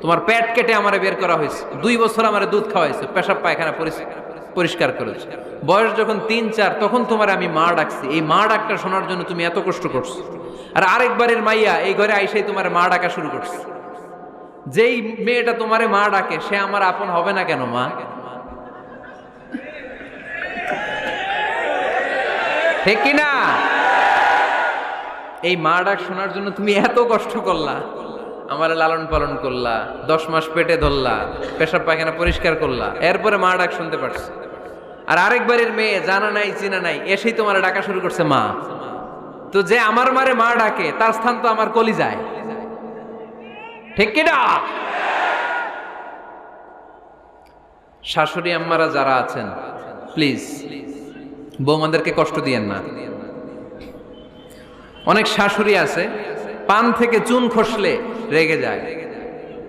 তোমার পেট কেটে আমারে বের করা হয়েছে, 2 বছর আমারে দুধ খাওয়াইছে, পেশাব পায়খানা পরিষ্কার করেছে, বয়স যখন 3-4 তখন তোমার আমি মা ডাকছি। এই মা ডাকটা শোনার জন্য তুমি এত কষ্ট করছো, আর আরেকবারের মাইয়া এই ঘরে আইসাই তোমার মা ডাকা শুরু করছে। যেই মেয়েটা তোমারে মা ডাকে সে আমার আপন হবে না কেন মা? ঠিক কিনা? এই মা ডাক শোনার জন্য তুমি এত কষ্ট করলা, আমার লালন পালন করলা, 10 মাস পেটে ধরলা, পেশাব পায়খানা পরিষ্কার করলা, এরপরে মা ডাক শুনতে পারছে। আর আরেকবারের মেয়ে জানা নাই চিনা নাই এসেই তোমার ডাকা শুরু করছে মা। তো যে আমার মারে মা ডাকে তার স্থান তো আমার কলিজায়, ঠিক কিনা? শাশুড়ি আম্মারা যারা আছেন প্লিজ বৌমাদেরকে কষ্ট দিয়েন না। অনেক শাশুড়ি আছে পান থেকে চুন খসলে রেগে যায়,